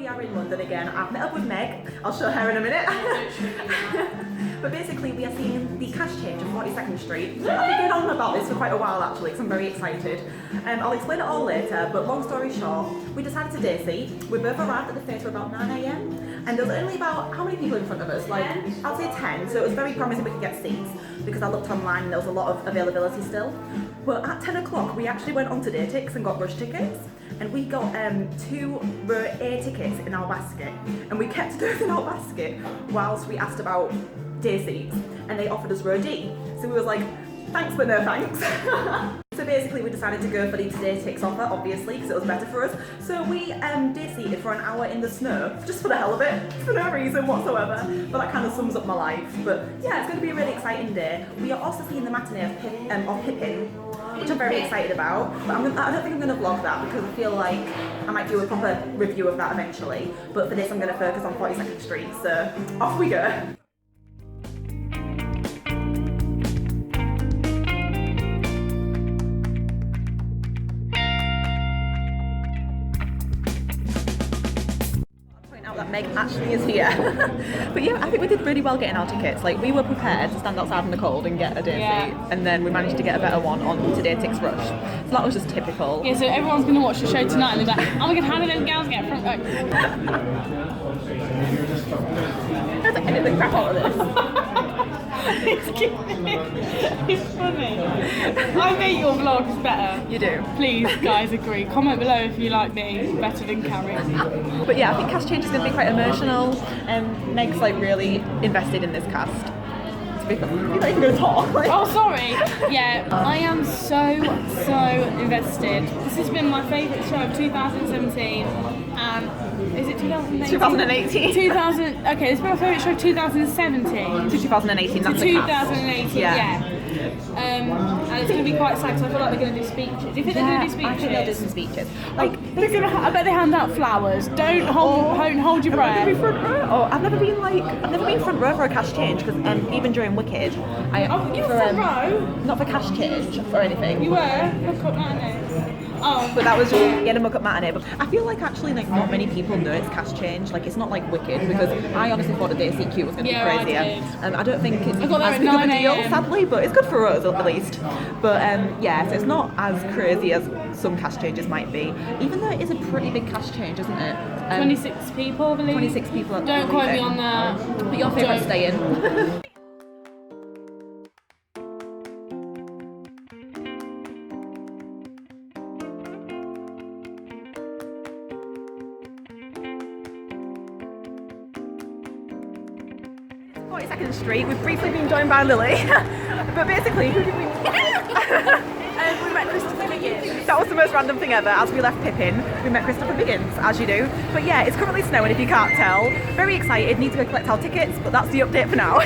we are in London again. I've met up with Meg. I'll show her in a minute. But basically, we are seeing the cash change of 42nd Street. I've been going on about this for quite a while actually, because I'm very excited. I'll explain it all later, but long story short, we decided to day see. We both arrived at the theatre about 9 AM, and there was only about, how many people in front of us? Like, I'd say 10, so it was very promising we could get seats, because I looked online and there was a lot of availability still. But at 10 o'clock, we actually went onto Datix and got rush tickets. And we got 2 row A tickets in our basket, and we kept those in our basket whilst we asked about day seats, and they offered us row D. So we was like, thanks but no thanks. So basically we decided to go for the Datix offer, obviously, because it was better for us. So we day seated for an hour in the snow, just for the hell of it, for no reason whatsoever. But that kind of sums up my life. But yeah, it's going to be a really exciting day. We are also seeing the matinee of Pippin, which I'm very excited about, but I don't think I'm going to vlog that because I feel like I might do a proper review of that eventually, but for this I'm going to focus on 42nd Street, so off we go. That Meg actually is here. But yeah, I think we did really well getting our tickets. Like, we were prepared to stand outside in the cold and get a day seat, and then we managed to get a better one on to Datix Rush. So that was just typical. Yeah, so everyone's going to watch the show tonight and they're like, oh my god, how did those gals get front row? I had to edit the crap out of this. It's funny. I think your vlog's better. You do. Please, guys, agree. Comment below if you like me better than Carrie. But yeah, I think cast change is going to be quite emotional, and Meg's like really invested in this cast. You're not even going to talk. Like. Oh, sorry. Yeah, I am so invested. This has been my favourite show of 2017. Is it 2018? 2018. 2000. Okay, it's been my favourite show of 2017. To 2018. That's to the 2018. cast. Yeah. And it's going to be quite sad because I feel like they're going to do speeches. Do you think they're going to do speeches? I think they'll do some speeches. Like they're going to. I bet they hand out flowers. Don't hold your breath. Front row. Oh, I've never been front row for a cash change because even during Wicked, You were front row. Not for cash change or anything. You were. Look up matinee. Oh. But that was just a muck up matinee. But I feel like actually like not many people know it's cash change. Like it's not like Wicked because I honestly thought a day CQ was going to be crazier. I don't think it's I got there as at big of a 9 deal, AM. sadly, but it's good for us at least. But yeah, so it's not as crazy as some cash changes might be. Even though it is a pretty big cash change, isn't it? 26 people, I believe. 26 people. Don't quote me on that. But your favourite staying. Second Street. We've briefly been joined by Lily, but basically, who did we? We met Christopher Biggins. That was the most random thing ever. As we left Pippin, we met Christopher Biggins, as you do. But yeah, it's currently snowing. If you can't tell, very excited. Need to go collect our tickets, but that's the update for now.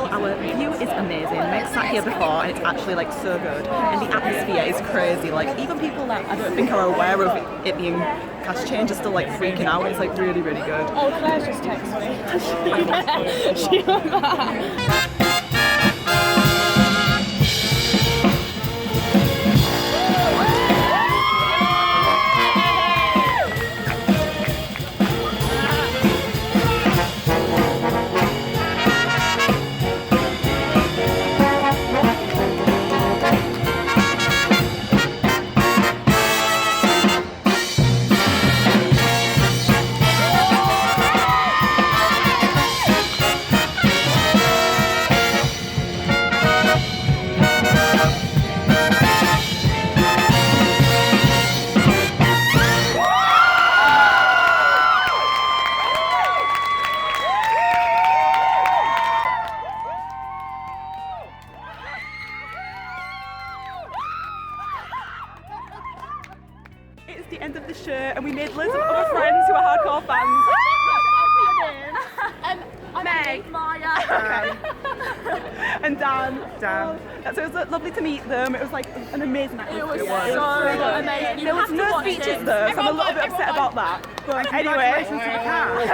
Our view is amazing. Meg sat here before and it's actually like so good, and the atmosphere is crazy. Like even people that I don't think are aware of it being cash change are still like freaking out. It's like really good. Oh, Claire just texted me. She went back. It's the end of the show and we made loads of other friends who are hardcore fans. I'm Meg. Maya. And Dan. So it was lovely to meet them. It was like an amazing activity. It was so amazing. There was no speeches though, so I'm a little bit upset about that. But anyway. Congratulations to the cast.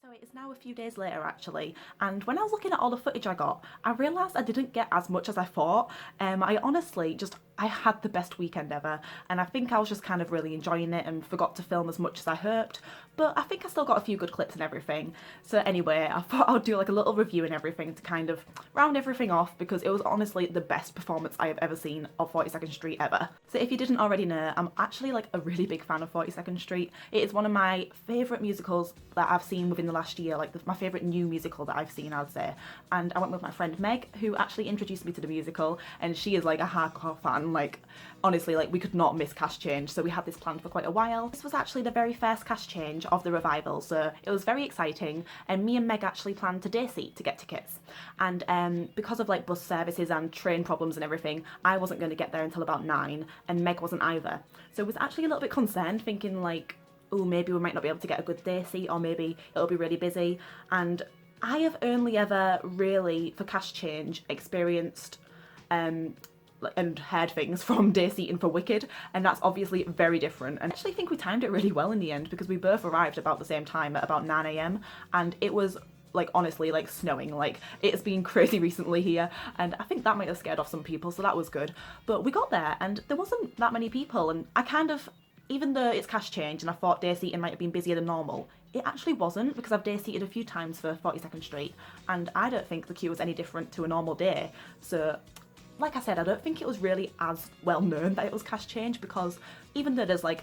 So it is now a few days later actually, and when I was looking at all the footage I got, I realised I didn't get as much as I thought. I honestly I had the best weekend ever, and I think I was just kind of really enjoying it and forgot to film as much as I hoped, but I think I still got a few good clips and everything. So anyway, I thought I'd do like a little review and everything to kind of round everything off, because it was honestly the best performance I have ever seen of 42nd Street ever. So if you didn't already know, I'm actually like a really big fan of 42nd Street. It is one of my favourite musicals that I've seen within the last year, like my favourite new musical that I've seen, I'd say. And I went with my friend Meg, who actually introduced me to the musical, and she is like a hardcore fan. Like honestly, like we could not miss Cast Change, so we had this planned for quite a while. This was actually the very first Cast Change of the revival, so it was very exciting, and me and Meg actually planned to day seat to get tickets. And because of like bus services and train problems and everything, I wasn't going to get there until about 9, and Meg wasn't either. So I was actually a little bit concerned, thinking like, oh, maybe we might not be able to get a good day seat, or maybe it'll be really busy. And I have only ever really, for Cast Change, experienced and heard things from day seating for Wicked, and that's obviously very different. And I actually think we timed it really well in the end, because we both arrived about the same time at about 9 AM, and it was like honestly like snowing. Like it's been crazy recently here, and I think that might have scared off some people, so that was good. But we got there and there wasn't that many people, and I kind of, even though it's Cast Change and I thought day seating might have been busier than normal, it actually wasn't, because I've day seated a few times for 42nd Street, and I don't think the queue was any different to a normal day. So like I said, I don't think it was really as well known that it was Cast Change, because even though there's like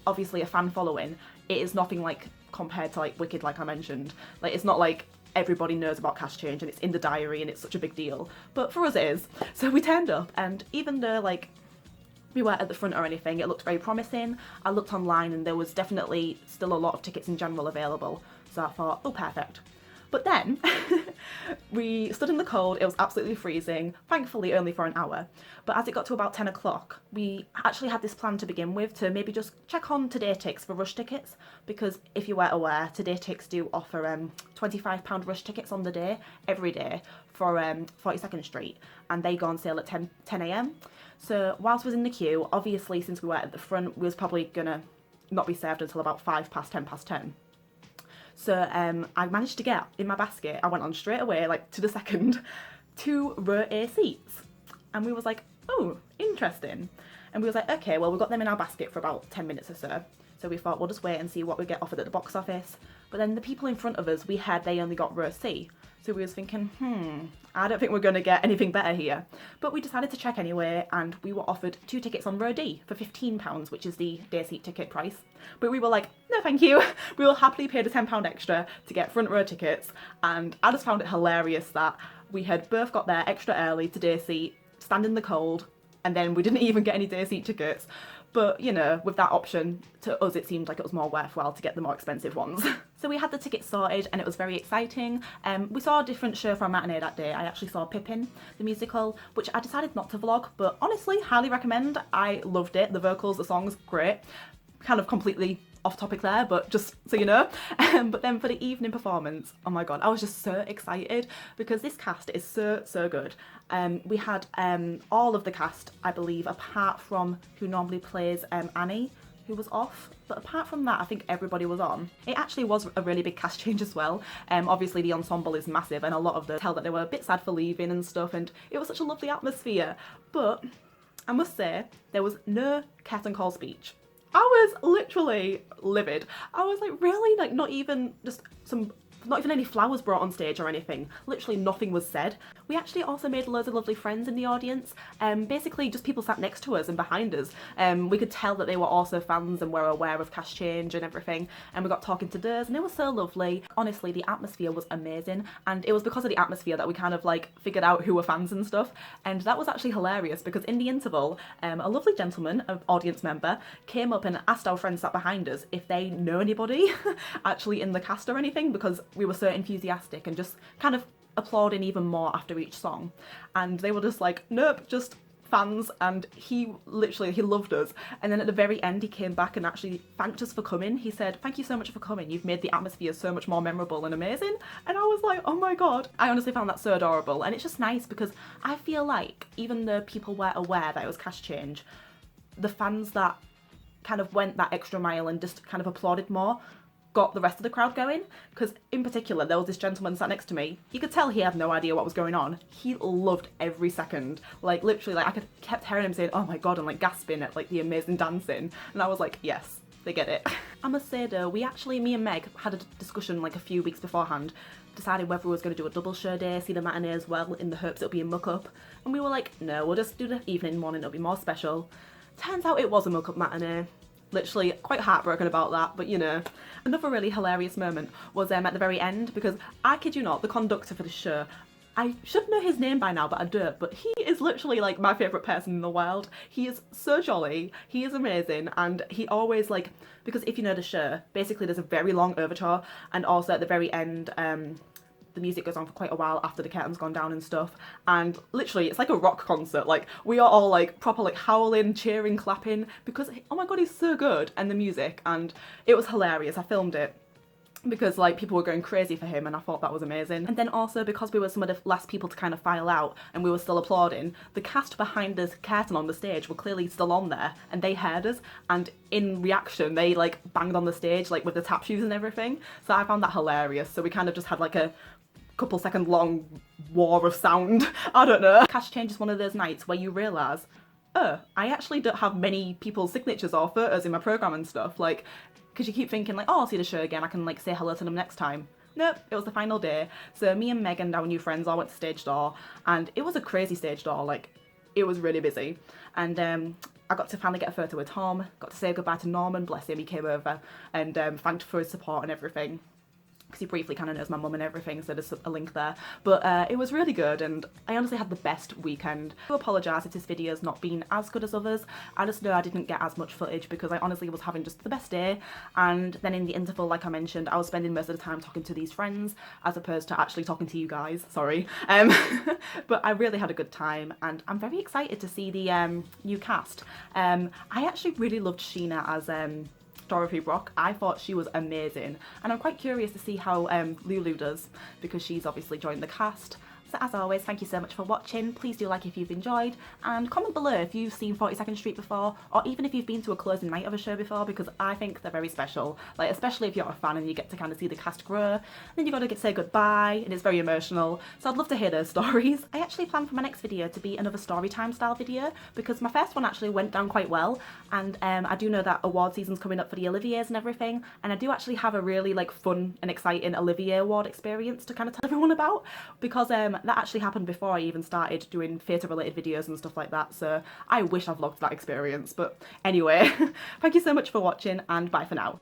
obviously a fan following, it is nothing like compared to like Wicked, like I mentioned. Like it's not like everybody knows about Cast Change and it's in the diary and it's such a big deal, but for us it is. So we turned up, and even though like we weren't at the front or anything, it looked very promising. I looked online and there was definitely still a lot of tickets in general available, so I thought, oh perfect. But then we stood in the cold, it was absolutely freezing, thankfully only for an hour. But as it got to about 10 o'clock, we actually had this plan to begin with to maybe just check on TodayTix for rush tickets, because if you weren't aware, TodayTix do offer £25 rush tickets on the day, every day, for 42nd Street, and they go on sale at 10 AM. So whilst we was in the queue, obviously since we were at the front, we was probably gonna not be served until about 10:05. So I managed to get in my basket, I went on straight away, like to the second, 2 row A seats. And we was like, oh, interesting. And we was like, okay, well, we got them in our basket for about 10 minutes or so. So we thought we'll just wait and see what we get offered at the box office. But then the people in front of us, we heard they only got row C. So we was thinking, I don't think we're gonna get anything better here. But we decided to check anyway, and we were offered 2 tickets on row D for £15, which is the day seat ticket price. But we were like, no thank you, we will happily pay the £10 extra to get front row tickets. And I just found it hilarious that we had both got there extra early to day seat, stand in the cold, and then we didn't even get any day seat tickets. But, you know, with that option, to us it seemed like it was more worthwhile to get the more expensive ones. So we had the tickets sorted and it was very exciting. We saw a different show for a matinee that day. I actually saw Pippin, the musical, which I decided not to vlog, but honestly, highly recommend. I loved it. The vocals, the songs, great. Kind of completely off topic there, but just so you know. But then for the evening performance, oh my god, I was just so excited, because this cast is so good. We had all of the cast, I believe, apart from who normally plays Annie, who was off. But apart from that, I think everybody was on. It actually was a really big cast change as well. Obviously the ensemble is massive, and a lot of them tell that they were a bit sad for leaving and stuff, and it was such a lovely atmosphere. But I must say, there was no curtain call speech. I was literally livid. I was like, really? Like not even any flowers brought on stage or anything. Literally nothing was said. We actually also made loads of lovely friends in the audience. Basically just people sat next to us and behind us. We could tell that they were also fans and were aware of Cast Change and everything. And we got talking to theirs, and it was so lovely. Honestly, the atmosphere was amazing. And it was because of the atmosphere that we kind of like figured out who were fans and stuff. And that was actually hilarious, because in the interval, a lovely gentleman, an audience member, came up and asked our friends sat behind us if they know anybody actually in the cast or anything, because we were so enthusiastic and just kind of applauding even more after each song. And they were just like, nope, just fans, and he loved us. And then at the very end he came back and actually thanked us for coming. He said, "Thank you so much for coming, you've made the atmosphere so much more memorable and amazing." And I was like, oh my god, I honestly found that so adorable. And it's just nice because I feel like even though people were aware that it was Cash Change, the fans that kind of went that extra mile and just kind of applauded more got the rest of the crowd going. Because in particular, there was this gentleman sat next to me. You could tell he had no idea what was going on. He loved every second. Like literally, like kept hearing him saying, "Oh my god," and like gasping at like the amazing dancing. And I was like, yes, they get it. I must say though, me and Meg had a discussion like a few weeks beforehand, decided whether we was going to do a double show day, see the matinee as well, in the hopes it'll be a muck-up. And we were like, no, we'll just do the evening one and it'll be more special. Turns out it was a muck-up matinee. Literally quite heartbroken about that, but you know. Another really hilarious moment was at the very end, because I kid you not, the conductor for the show, I should know his name by now, but I don't. But he is literally like my favourite person in the world. He is so jolly, he is amazing, and he always like, because if you know the show, basically there's a very long overture, and also at the very end, the music goes on for quite a while after the curtain's gone down and stuff, and literally it's like a rock concert. Like we are all like proper like howling, cheering, clapping, because oh my god, he's so good, and the music, and it was hilarious. I filmed it because like people were going crazy for him, and I thought that was amazing. And then also because we were some of the last people to kind of file out and we were still applauding, the cast behind the curtain on the stage were clearly still on there, and they heard us, and in reaction they like banged on the stage like with the tap shoes and everything. So I found that hilarious. So we kind of just had like a couple second long war of sound. I don't know. Cash Change is one of those nights where you realise, oh, I actually don't have many people's signatures or photos in my programme and stuff, like, because you keep thinking like, oh, I'll see the show again, I can like say hello to them next time. Nope, it was the final day. So me and Meg and our new friends all went to stage door, and it was a crazy stage door, like it was really busy. And I got to finally get a photo with Tom, got to say goodbye to Norman, bless him, he came over and thanked for his support and everything, because he briefly kind of knows my mum and everything, so there's a link there. But it was really good, and I honestly had the best weekend. I apologise if this video's not been as good as others. I just know I didn't get as much footage because I honestly was having just the best day, and then in the interval, like I mentioned, I was spending most of the time talking to these friends as opposed to actually talking to you guys, sorry. But I really had a good time, and I'm very excited to see the new cast. I actually really loved Sheena as Dorothy Brock. I thought she was amazing, and I'm quite curious to see how Lulu does, because she's obviously joined the cast. So as always, thank you so much for watching. Please do like if you've enjoyed, and comment below if you've seen 42nd Street before, or even if you've been to a closing night of a show before, because I think they're very special. Like, especially if you're a fan and you get to kind of see the cast grow, then you've got to say goodbye, and it's very emotional. So I'd love to hear those stories. I actually plan for my next video to be another story time style video, because my first one actually went down quite well, and I do know that award season's coming up for the Oliviers and everything, and I do actually have a really like fun and exciting Olivier Award experience to kind of tell everyone about, because that actually happened before I even started doing theatre related videos and stuff like that, so I wish I vlogged that experience. But anyway, thank you so much for watching, and bye for now.